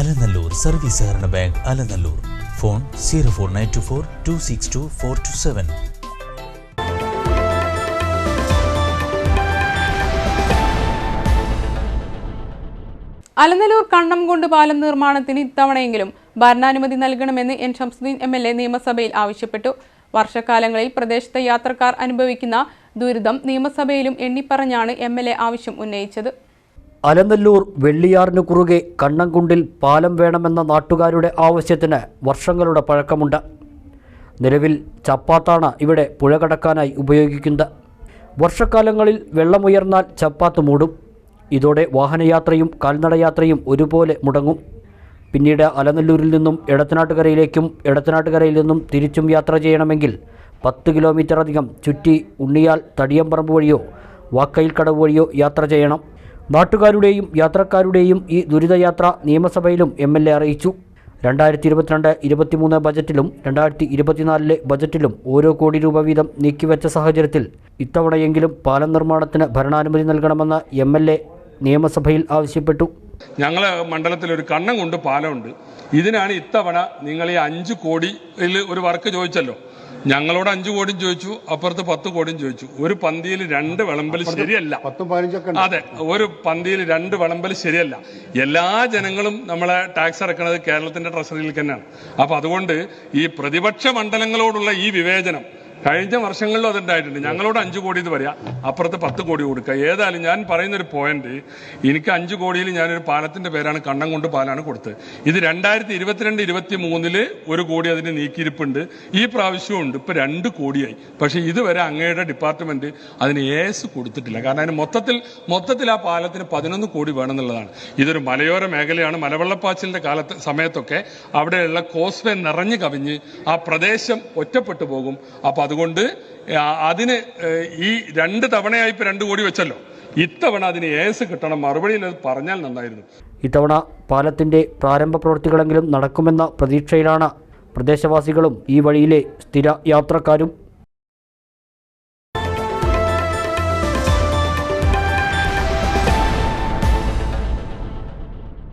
Alanallur service സഹകരണ bank Alanallur. Phone 04924 262 427. Alanallur Kannamkund പാലം നിർമ്മാണത്തിന് ഇത്തവണയെങ്കിലും ഭരണാനുമതി നൽകണമെന്ന് എൻ ഷംസുദ്ദീൻ MLA നിയമസഭയിൽ ആവശ്യപ്പെട്ടു. വർഷക്കാലങ്ങളിൽ പ്രദേശത്തെ യാത്രക്കാർ അനുഭവിക്കുന്ന ദുരിതം നിയമസഭയിലും എണ്ണിപ്പറഞ്ഞാണ് MLA ആവശ്യം ഉന്നയിച്ചത്. അലനല്ലൂർ വെള്ളിയാറിന് കുറുകെ കണ്ണംകുണ്ടിൽ പാലം വേണമെന്ന നാട്ടുകാരുടെ ആവശ്യത്തിന് വർഷങ്ങളുടെ പഴക്കമുണ്ട്. നിലവിൽ ചപ്പാത്താണ് ഇവിടെ പുഴ കടക്കാനായി ഉപയോഗിക്കുന്നത്. വർഷക്കാലങ്ങളിൽ വെള്ളമുയർന്നാൽ ചപ്പാത്ത് മൂടും. ഇതോടെ വാഹനയാത്രയും കാൽനടയാത്രയും ഒരുപോലെ മുടങ്ങും. പിന്നീട് അലനല്ലൂരിൽ നിന്നും എടത്തനാട്ടുകരയിലേക്കും എടത്തനാട്ടുകരയിൽ നിന്നും തിരിച്ചും യാത്ര ചെയ്യണമെങ്കിൽ 10 കിലോമീറ്റർ അധികം ചുറ്റി ഉണ്ണിയാൽ തടിയമ്പറമ്പ് വഴിയോ വാക്കയിൽക്കടവ് വഴിയോ യാത്ര ചെയ്യണം. നാട്ടുകാരുടെയും യാത്രക്കാരുടെയും ഈ ദുരിതയാത്ര നിയമസഭയിലും MLA അറിയിച്ചു. 2022-23 ബജറ്റിലും 2024 ബജറ്റിലും ഓരോ കോടി രൂപ വീതം നീക്കിവെച്ച സാഹചര്യത്തിൽ ഇത്തവണയെങ്കിലും പാലം നിർമ്മാണത്തിന് ഭരണാനുമതി നൽകണമെന്ന് MLA നിയമസഭയിൽ ആവശ്യപ്പെട്ടു. ഞങ്ങളെ മണ്ഡലത്തിൽ ഒരു കണ്ണംകുണ്ട് പാലമുണ്ട്. ഇതിനാണ് ഇത്തവണ നിങ്ങൾ ഈ 5 കോടിയിൽ ഒരു വർക്ക് ചോദിച്ചല്ലോ. ഞങ്ങളോട് 5 കോടിയും ചോദിച്ചു, അപ്പുറത്ത് 10 കോടിയും ചോദിച്ചു. ഒരു പന്തിയിൽ 2 വിളമ്പൽ ശരിയല്ല. അതെ, ഒരു പന്തിയിൽ 2 വിളമ്പൽ ശരിയല്ല. എല്ലാ ജനങ്ങളും നമ്മളെ ടാക്സ് അടക്കുന്നത് കേരളത്തിന്റെ ട്രഷറിയിൽ തന്നെയാണ്. അപ്പൊ അതുകൊണ്ട് ഈ പ്രതിപക്ഷ മണ്ഡലങ്ങളോടുള്ള ഈ വിവേചനം കഴിഞ്ഞ വർഷങ്ങളിലും അതുണ്ടായിട്ടുണ്ട്. ഞങ്ങളോട് 5 കോടി എന്ന് പറയാം, അപ്പുറത്ത് 10 കോടി കൊടുക്കുക. ഏതായാലും ഞാൻ പറയുന്നൊരു പോയിന്റ്, എനിക്ക് 5 കോടിയിൽ ഞാനൊരു പാലത്തിന്റെ പേരാണ് കണ്ണംകുണ്ട് പാലാണ് കൊടുത്തത്. ഇത് 2022-23 1 കോടി അതിന് നീക്കിയിരിപ്പുണ്ട്. ഈ പ്രാവശ്യവും ഉണ്ട്. ഇപ്പൊ 2 കോടിയായി. പക്ഷെ ഇതുവരെ അങ്ങയുടെ ഡിപ്പാർട്ട്മെന്റ് അതിന് ഏസ് കൊടുത്തിട്ടില്ല. കാരണം അതിന് മൊത്തത്തിൽ ആ പാലത്തിന് 11 കോടി വേണമെന്നുള്ളതാണ്. ഇതൊരു മലയോര മേഖലയാണ്. മലവെള്ളപ്പാച്ചിലിന്റെ സമയത്തൊക്കെ അവിടെയുള്ള കോസ്വേ നിറഞ്ഞു കവിഞ്ഞ് ആ പ്രദേശം ഒറ്റപ്പെട്ടു പോകും. അപ്പൊ അതുകൊണ്ട് അതിന് ഈ 2 തവണയായി ഇപ്പൊ 2 കോടി വെച്ചല്ലോ, ഇത്തവണ അതിന് ഏസ് കിട്ടണം. മറുപടിയിൽ അത് പറഞ്ഞാൽ നന്നായിരുന്നു. ഇത്തവണ പാലത്തിന്റെ പ്രാരംഭ പ്രവൃത്തികളെങ്കിലും നടക്കുമെന്ന പ്രതീക്ഷയിലാണ് പ്രദേശവാസികളും ഈ വഴിയിലെ സ്ഥിര യാത്രക്കാരും.